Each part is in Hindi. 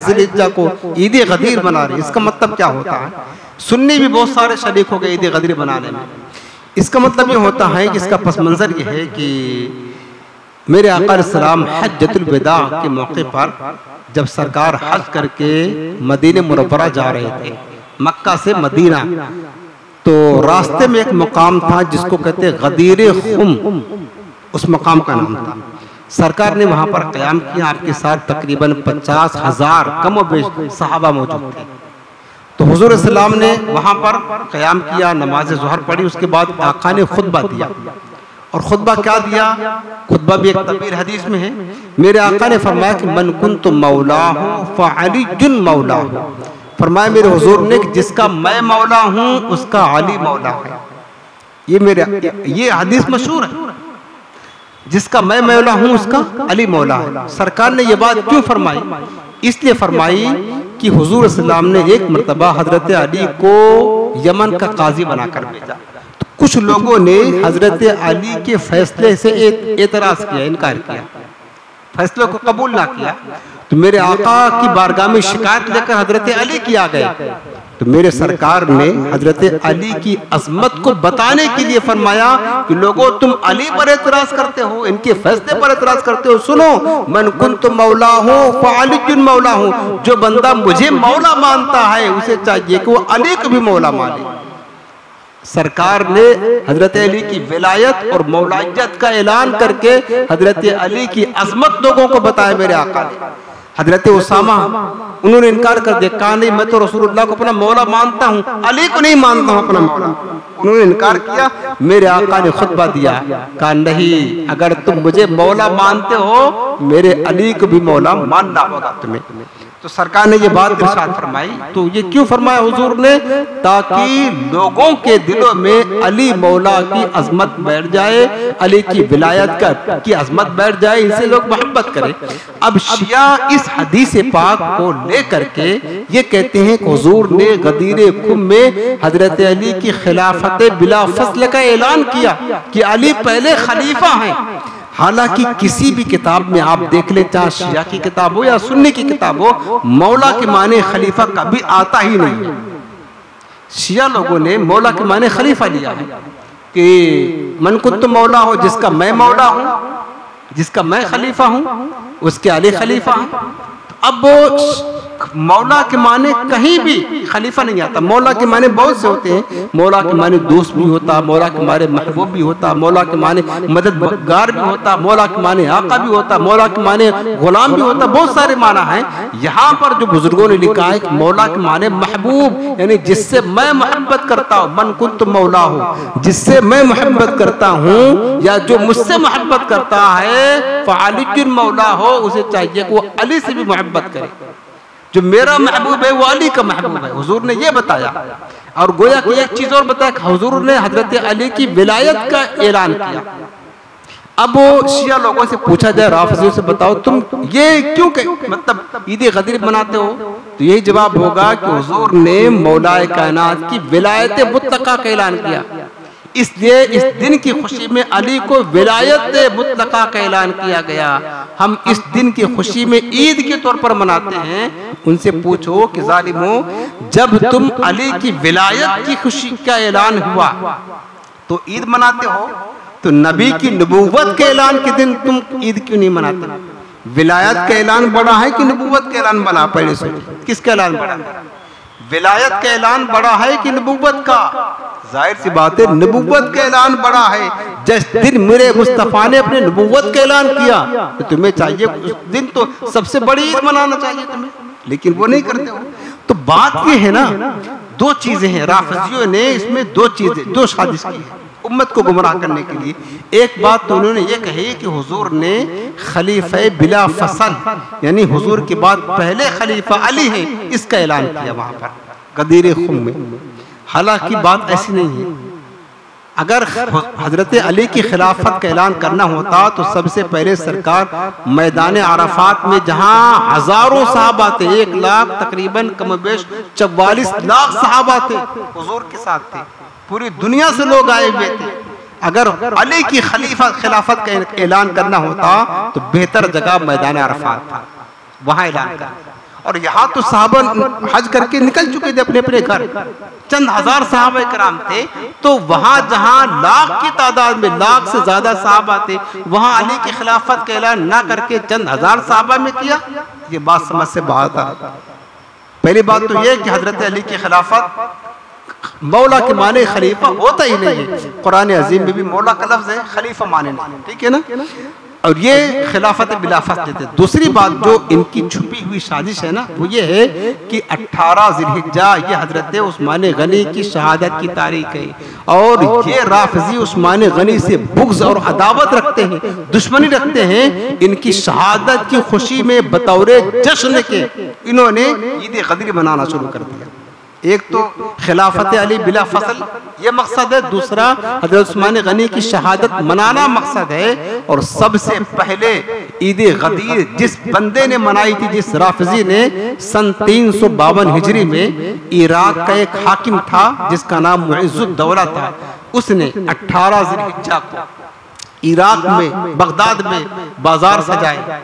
ज़िलहिज्जा को ईद गदीर बना रहे, इसका मतलब क्या होता है? सुन्नी भी बहुत सारे शरीक हो गए ईद गदीर बनाने में। इसका मतलब ये होता है कि इसका पस मंज़र ये है कि मेरे आका अलैहिस्सलाम हज्जतुल विदा के मौके पर जब सरकार हज करके मदीने मुनव्वरा जा रहे थे, मक्का से मदीना, तो रास्ते में एक मुकाम था जिसको कहते गदीर खुम, उस मुकाम का नाम था। सरकार ने वहाँ पर क़याम किया, आपके साथ तकरीबन 50,000 कम बेश सहाबा मौजूद थे। तो हुज़ूर सल्लल्लाहु अलैहि वसल्लम ने वहाँ पर क़याम किया, नमाज ज़ुहर पढ़ी, उसके बाद आका ने खुतबा दिया। और खुतबा क्या दिया? खुतबा भी एक तवील हदीस में है। मेरे आका ने फरमाया कि मन कुन्तु मौलाहु फ़अलीयुन मौलाहु, फरमाया मेरे हुजूर ने कि जिसका मैं मौला हूँ उसका अली मौला है। ये हदीस मशहूर है, जिसका मैं मौला हूँ उसका अली मौला है। सरकार ने ये बात क्यों फरमाई? इसलिए फरमाई कि हुजूर सल्लल्लाहु अलैहि वसल्लम ने एक मरतबा हजरत अली को यमन का काजी बनाकर भेजा। तो कुछ लोगों ने हजरत अली के फैसले से एतराज किया, इनकार किया, फैसले को कबूल ना किया। तो मेरे आका की बारगाह में शिकायत लेकर हजरत अली की आ गए। तो मेरे सरकार ने हजरत अली की अजमत को बताने के लिए फरमाया कि लोगों तुम अली पर एतराज करते हो, इनके फैसले पर एतराज करते हो, सुनो, मन कुन्तु मौला हूँ फ़अलीयुन मौला हूँ, जो बंदा मुझे मौला मानता है उसे चाहिए कि वो अली को भी मौला माने। सरकार ने हजरत अली की विलायत और मौलायत का ऐलान करके हजरत अली की अजमत लोगों को बताया। मेरे आका ने हजरत उसामा, उन्होंने इनकार कर दिया, कहा नहीं मैं तो रसूलुल्लाह को अपना मौला मानता हूँ, अली को नहीं मानता हूँ अपना मौला। उन्होंने इनकार किया। मेरे आका ने खुतबा दिया, कहा नहीं, अगर तुम मुझे मौला मानते हो मेरे अली को भी मौला मानना होगा तुम्हें। तो सरकार ने ये बात इरशाद फरमाई। तो ये क्यों फरमाया हुजूर ने? ताकि लोगों के दिलों में अली मौला की अजमत बैठ जाए, अली की विलायत की अजमत बैठ जाए, इनसे लोग मोहब्बत करें। अब शिया इस हदीस पाक को लेकर के ये कहते हैं कि हुजूर ने गदीर खुम में हजरत अली की खिलाफत बिला फस्ल का ऐलान किया कि अली पहले खलीफा हैं। हालांकि किसी भी किताब में आप देख ले, चाहे शिया की किताब हो या सुन्नी की किताब हो, मौला के माने खलीफा कभी आता ही नहीं है। शिया लोगों ने मौला के माने खलीफा लिया है कि मन कुन्तु मौला हो, जिसका मैं मौला हूँ, जिसका मैं खलीफा हूँ उसके अली खलीफा है। अब मौला के माने कहीं भी खलीफा नहीं आता। मौला के माने बहुत से होते हैं, मौला के माने दोस्त भी होता, मौला के माने महबूब भी होता, मौला के माने मददगार भी होता, मौला के माने आका भी होता, मौला के माने गुलाम भी होता, बहुत सारे माना है। यहाँ पर जो बुजुर्गों ने लिखा है कि मौला के माने महबूब, यानी जिससे मैं मोहब्बत करता हूँ, मन कुन्तु मौला हो, जिससे मैं मोहब्बत करता हूँ या जो मुझसे मोहब्बत करता है फ़अलीयुन मौला हो, उसे चाहिए कि वो अली से भी मोहब्बत करे। जो मेरा महबूब है वो अली का महबूब है। हुजूर ने ये बताया। और गोया कि एक चीज और बताया कि हुजूर ने हजरत अली की विलायत का ऐलान किया। अब वो शिया लोगों से पूछा जाए, राफ़िज़ियों से बताओ तुम ये क्यों मतलब ईद गदीर मनाते हो? तो यही जवाब होगा कि हुजूर ने मौलाए कायनात की विलायत मुतलका का ऐलान किया, इसलिए इस दिन की खुशी में अली को विलायत मुतलका का ऐलान किया गया। हम इस दिन की खुशी में ईद के तौर पर मनाते हैं। उनसे पूछो कि जालिमों, जब तुम अली की विलायत की खुशी का ऐलान हुआ तो ईद मनाते हो, तो नबी की नबूवत के ऐलान के दिन तुम ईद क्यों नहीं मनाते? विलायत का ऐलान बड़ा है कि नबूवत का ऐलान बड़ा? पहले से किसका ऐलान बड़ा? विलायत का ऐलान बड़ा है कि नबूवत का? जाहिर सी बात है नबूवत का ऐलान बड़ा है। जिस दिन मेरे मुस्तफा ने अपने नबूवत का ऐलान किया तो तुम्हें चाहिए उस दिन तो सबसे बड़ी ईद मनाना चाहिए तुम्हें, लेकिन वो नहीं करते हो। तो बात ये है ना, दो चीजें हैं। राफ़िज़ियों ने इसमें दो साजिश की है उम्मत को गुमराह करने के लिए। एक बात तो उन्होंने ये कही कि हुजूर ने खलीफे बिला फसल, यानी हुजूर के बाद पहले खलीफा अली है, इसका ऐलान किया वहां पर गदीर खुम में। हालांकि बात ऐसी नहीं है। अगर हजरत अली की खिलाफत का ऐलान करना होता तो सबसे पहले सरकार मैदान अराफात में, जहां हजारों सहाबा थे, 1 लाख तकरीबन कमबेश 44 लाख सहाबा थे, हुजूर के साथ थे, पूरी दुनिया से लोग आए हुए थे। अगर अली की खिलाफत का ऐलान करना होता तो बेहतर जगह मैदान अराफात था, वहां ऐलान कर। और यहाँ तो साहबा हज करके निकल चुके थे अपने अपने घर, चंद हजार साहबा कराम थे। तो वहां जहां लाख की तादाद में, लाख से ज्यादा साहबा थे, वहां अली की खिलाफत का ऐलान ना करके चंद हजार साहबा में किया। ये बात समझ से बाहर था। पहली बात तो यह कि हजरत अली की खिलाफत मौला के माने खलीफा होता ही नहीं है। कुरान अजीम में भी मौला का लफ्ज है, खलीफा माने नहीं, ठीक है ना। और ये खिलाफत बिला फस्ल थे। दूसरी बात जो इनकी छुपी हुई साजिश है ना, वो ये है कि 18 ज़िलहिज्जा ये हजरत उस्मान गनी की शहादत की तारीख है। और ये राफिजी उस्मान गनी से बुग़्ज़ और अदावत रखते हैं, दुश्मनी रखते हैं। इनकी शहादत की खुशी में बतौर जश्न के इन्होंने ईद गदीर मनाना शुरू कर दिया। एक तो खिलाफत अली बिला फसल ये मकसद है, दूसरा हजरत उस्मान गनी की शहादत मनाना मकसद है। और सबसे पहले ईद गदीर जिस बंदे ने मनाई थी, जिस राफिजी ने, सन 352 हिजरी में इराक का एक हाकिम था जिसका नाम मुइज़्ज़ुद्दौला था। उसने 18 ज़िलहिज्जा को इराक में, बगदाद में बाजार सजाए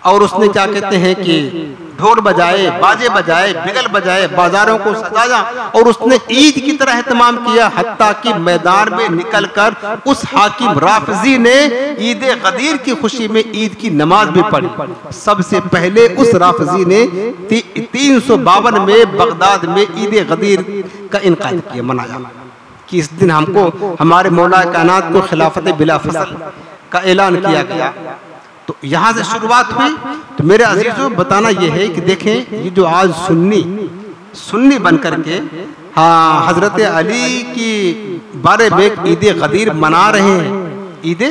और उसने क्या कहते हैं कि ढोल बजाए, बाजे बजाए, बिगल बजाए, बाजारों को सजाया और उसने ईद की तरह एहतमाम किया। हत्ता कि मैदान में निकलकर उस हाकिम राफिजी ने ईद गदीर की खुशी में ईद की नमाज भी पढ़ी। सबसे पहले उस राफिजी ने 352 में बगदाद में ईद गदीर का इनकाद किया, मनाया कि इस दिन हमको हमारे मौला कायनात को खिलाफत बिला फसल का ऐलान किया गया। तो यहाँ से शुरुआत हुई। तो मेरे अजीजों बताना यह है कि देखें, ये जो आज सुन्नी बन करके हाँ हजरत अली की बारे में ईद गदीर मना रहे हैं, ईद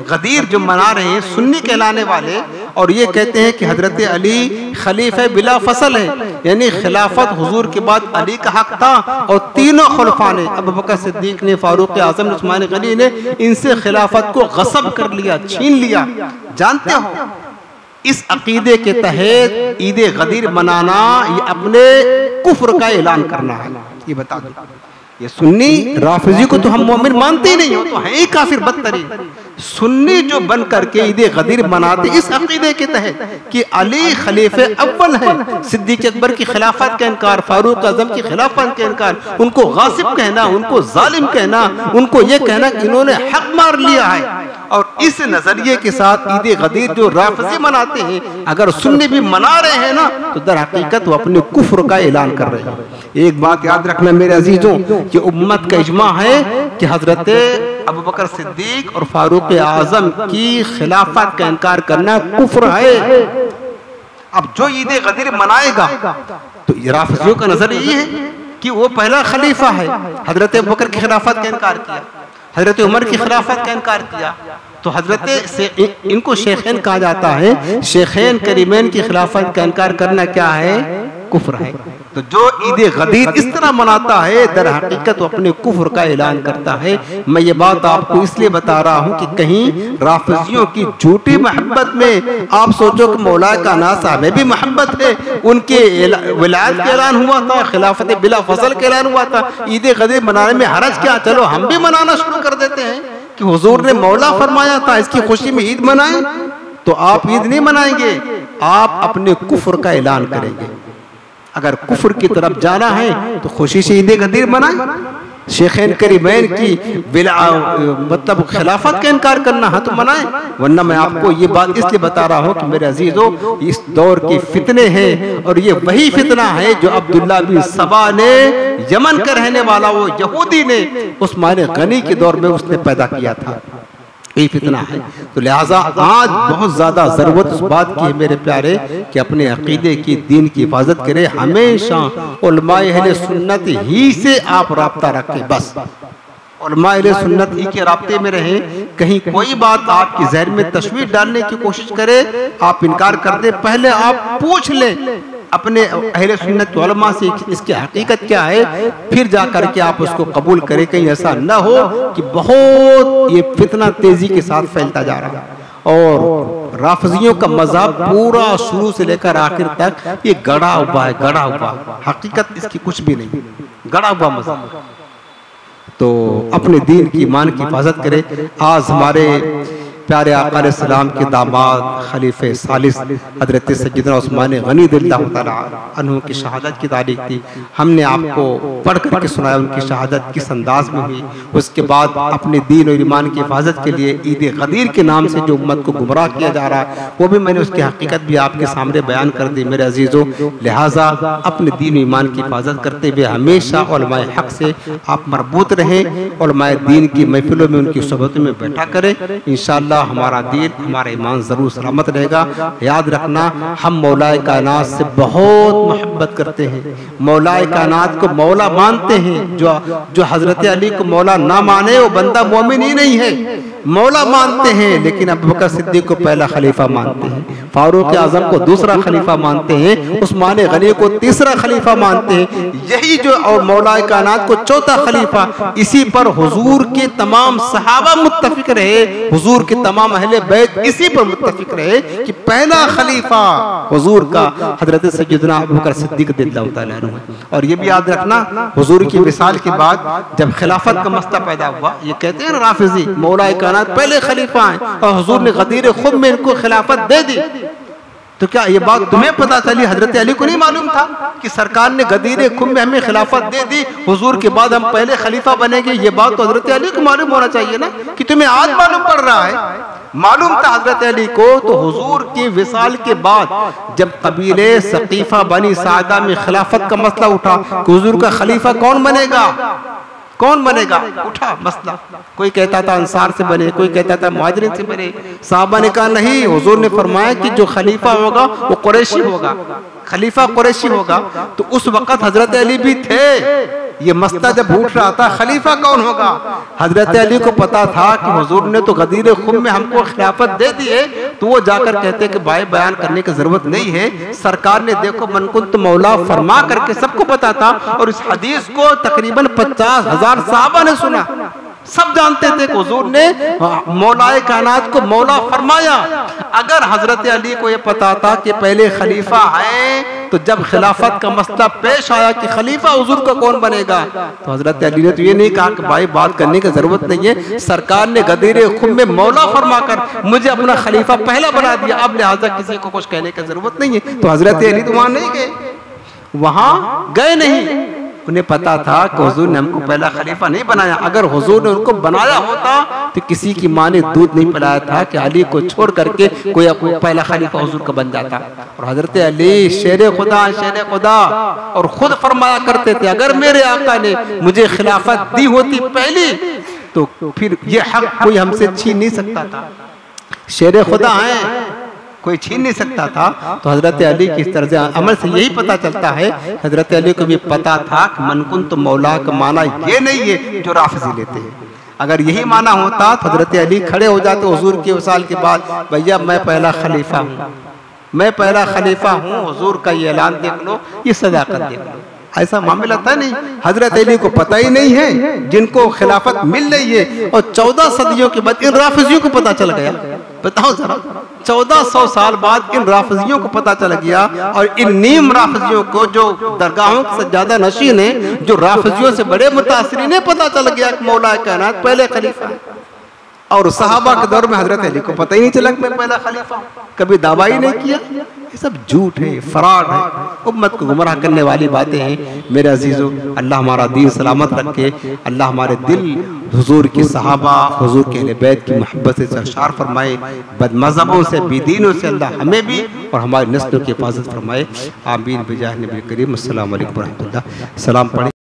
गदीर जो मना रहे हैं सुन्नी कहलाने वाले, और ये कहते हैं कि हजरत अली खलीफा बिला फसल है, यानी खिलाफत हुजूर के बाद अली का हक था। और तीनों खुलफा ने, अबू बकर सिद्दीक ने, फारूक आजम ने, उस्मान गनी ने इनसे खिलाफत को गस्ब कर लिया, छीन लिया। जानते हो इस अकीदे के तहत ईद गदीर मनाना ये अपने कुफ्र का ऐलान करना है। ये बता दो, ये सुन्नी राफिजी को तो हम मोमिन मानते ही नहीं हो, तो है ही काफिर बदतरीन। सुन्नी जो बन करके ईद गदीर मनाते इस अकीदे के तहत कि अली खलीफे अव्वल है, सिद्दीक अकबर की खिलाफत का इनकार, फारूक आजम की खिलाफत का इनकार, उनको गासिब कहना, उनको जालिम कहना, उनको ये कहना कि इन्होंने हक मार लिया है। और इस नजरिए के साथ ईद गदीर जो राफिजी मनाते हैं, अगर सुन्नी भी मना रहे हैं ना, तो दर हकीकत वो अपने कुफ्र का ऐलान कर रहे हैं। एक बात याद रखना मेरे अजीजों, कि उम्मत का इजमा है कि हजरत अबू बकर सिद्दीक और फारूक आजम की खिलाफत का इनकार करना कुफ्र है। अब जो ईद गदीर मनाएगा तो राफिजियों का नजरिया ये है कि वो पहला खलीफा है। हजरत अबू बकर की खिलाफत का इनकार किया, हजरत उमर की खिलाफत का इनकार किया, तो हजरत से इनको शेखैन कहा जाता है। शेखैन करीमैन की खिलाफत का इनकार करना क्या है? कुफ्र है। तो जो ईद गदीर इस तरह मनाता है दर हकीकत वो अपने कुफ्र का ऐलान करता है। मैं ये बात आपको इसलिए बता रहा हूँ कि कहीं राफिजियों की झूठी मोहब्बत में आप सोचो कि मौला का नासा में भी मोहब्बत है, उनके विलायत का ऐलान हुआ था, खिलाफत बिला फसल का ऐलान हुआ था, ईद गदीर मनाने में हरज क्या, चलो हम भी मनाना शुरू कर देते हैं कि हुजूर ने मौला फरमाया था इसकी खुशी में ईद मनाएं। तो आप ईद नहीं मनाएंगे, आप अपने कुफ्र का ऐलान करेंगे। अगर कुफ्र की तरफ जाना है तो खुशी से ईद गदीर मनाएं। शेखैन करीमैन की मतलब खिलाफत का इनकार करना है तो मनाएं, वरना मैं आपको ये बात इसलिए बता रहा हूँ कि मेरे अजीजों इस दौर के फितने हैं, और ये वही फितना है जो अब्दुल्ला बिन सबा ने, यमन का रहने वाला वो यहूदी ने उस्मान गनी के दौर में उसने पैदा किया था, यही फितना है। तो लिहाजा आज बहुत ज़्यादा ज़रूरत उस बात की है मेरे प्यारे कि अपने अकीदे की, दीन की हिफाजत करें। हमेशा उलमाए अहले सुन्नत ही से आप राब्ता रखें, बस उलमाए अहले सुन्नत ही के राब्ते में रहें। कहीं कोई बात आपकी जहन में तशवीश डालने की कोशिश करे, आप इनकार कर दे, पहले आप पूछ लें अपने अहले सुन्नत उलमा से इसकी हकीकत क्या है, फिर जाकर के आप उसको कबूल करें। कहीं ऐसा न हो कि बहुत ये फितना तेजी के साथ फैलता जा रहा है और राफिजियों का मज़हब पूरा शुरू से लेकर आखिर तक ये गड़ा हुआ है, गड़ा हुआ, हकीकत इसकी कुछ भी नहीं, गड़ा हुआ मज़हब। तो अपने दीन की ईमान की हिफाजत करें। आज हमारे प्यारे आका अलैहिस्सलाम के दामाद खलीफे सालिस हजरत सैयदना उस्मान गनी रज़ियल्लाहु तआला अन्हु की शहादत की तारीख थी। हमने आपको पढ़ करके सुनाया उनकी शहादत किस अंदाज में हुई। उसके बाद अपने दीन और ईमान की हिफाजत के लिए ईद गदीर के नाम से जो उम्मत को गुमराह किया जा रहा है वो भी मैंने उसकी हकीकत भी आपके सामने बयान कर दी मेरे अजीज़ों। लिहाजा अपने दीन ईमान की हिफाजत करते हुए हमेशा उलमाए हक से आप मरबूत रहें, उलमाए दीन की महफिलों में उनकी सोबतों में बैठा करें। इंशाअल्लाह हमारा दीन हमारा ईमान ज़रूर सलामत रहेगा। याद रखना हम मौलाए कायनात से बहुत मोहब्बत करते हैं, मौलाए कायनात को मौला मानते हैं। जो हजरत अली को मौला ना माने वो बंदा मोमिन ही नहीं है। मौला मानते हैं लेकिन अबू बकर सिद्दीक को पहला खलीफा मानते हैं, फारूक आजम को दूसरा खलीफा मानते हैं, उस्मान गनी को तीसरा खलीफा मानते हैं। यही जो और मौलाए कायनात को चौथा खलीफा, इसी पर हुजूर के तमाम सहाबा मुत्तफिक रहे, हुजूर के तमाम अहले बैत इसी पर मुत्तफिक रहे कि पहला खलीफा हुजूर का हजरत सैयदना अबू बकर सिद्दीक रज़ियल्लाहु तआला अन्हु है। और ये भी याद रखना हुजूर की विसाल के बाद जब खिलाफत का मसला पैदा हुआ, ये कहते हैं ना राफिजी मौलाए कायनात पहले खलीफा हैं और हुजूर ने गदीर खुद में इनको खिलाफत दे दी। तो क्या ये बात तुम्हें पता चली? हजरत अली को नहीं मालूम था कि सरकार ने गदीर खुद में हमें खिलाफत दे दी, हुजूर के बाद हम पहले खलीफा बनेंगे? ये बात तो हजरत अली को मालूम होना चाहिए ना, कि तुम्हें आज मालूम पड़ रहा है। मालूम था हजरत अली को तो हुजूर के विसाल के बाद जब कबीले सकीफा बनी सादा में खिलाफत का मसला उठा कि हुजूर का खलीफा कौन बनेगा, कौन बनेगा, उठा मसला। कोई कहता था अंसार से बने, कोई कहता था मुहाजिरिन से बने। साहबा ने कहा नहीं, हुजूर ने फरमाया कि जो खलीफा होगा वो कुरैशी होगा, खलीफा कुरैशी होगा। तो उस वक्त हजरत अली भी थे। ये मसला जब उठ रहा था खलीफा कौन होगा, हजरत अली को पता था कि हुजूर ने तो गदीर खुद में हमको खिलाफत दे दी है। तो वो जाकर कहते कि भाई बयान करने की जरूरत नहीं है, सरकार ने देखो मन कुंत मौला फरमा करके सबको पता था। और इस हदीस को तकरीबन 50,000 साहबा ने सुना, सब जानते थे कि हुजूर ने मौलाए कायनात को मौला फरमाया। अगर हजरत अली को यह पता था कि पहले खलीफा है, तो जब खिलाफत का मसला पेश आया कि खलीफा हुजूर का कौन बनेगा, तो हजरत अली ने तो ये नहीं कहा कि भाई बात करने की जरूरत नहीं है, सरकार ने गदीर खुद में मौला फरमाकर मुझे अपना खलीफा पहला बना दिया, अब लिहाजा किसी को कुछ कहने की जरूरत नहीं है। तो हजरत अली तो वहां नहीं गए, वहां गए नहीं। उन्हें पता था कि हुजूर ने हमको पहला खलीफा नहीं बनाया। अगर हुजूर ने उनको बनाया होता तो किसी की माँ ने दूध नहीं पिलाया था कि अली को छोड़ करके कोई पहला खलीफा हुजूर का बन जाता। और हजरत अली शेर खुदा और खुद फरमाया करते थे अगर मेरे आका ने मुझे खिलाफत दी होती पहली तो फिर ये हक कोई हमसे छीन नहीं सकता था। शेर खुदा है, कोई छीन नहीं सकता था। तो हजरत अली की तर्ज अमल से यही पता चलता है, हजरत अली को भी पता था कि मनकुन तो मौला का माना ये नहीं है जो राफिजी लेते हैं। अगर यही माना होता तो हजरत अली खड़े हो जाते हुजूर के वसाल के बाद, भैया मैं पहला खलीफा हूँ, मैं पहला खलीफा हूँ, हुजूर का ये ऐलान देख लो, ये सदाकत देख लो। ऐसा मामला था नहीं। हजरत अली को पता ही नहीं है जिनको खिलाफत मिल रही है, और 14 सदियों के बाद इन राफिजियों को पता चल गया। बताओ जरा, 1400 साल बाद इन राफिजियों को पता चल गया। और इन नीम राफिजियों को जो दरगाहों से ज्यादा नशीन है, जो राफिजियों से बड़े मुतासिरीन है, पता चल गया कि मौलाए कायनात पहले खलीफा है। और सहाबा के दौर में हजरत अली को पता ही नहीं चला कि मैं पहला खलीफा, कभी दावा ही नहीं किया। ये सब झूठ है, फराड है, उम्मत को गुमराह करने वाली बातें हैं। मेरे अजीजों, अल्लाह हमारा दीन सलामत रखे, अल्लाह हमारे दिल हुजूर के सहाबा, हुजूर के अहले बैत की मोहब्बत से सरशार फरमाए, बदमज़हबों से बेदीनों से अल्लाह हमें भी और हमारी नस्लों की हिफाजत फरमाए। आमीन बिजाह नबी करीम। अस्सलाम वालेकुम व रहमतुल्लाह। सलाम पढ़े।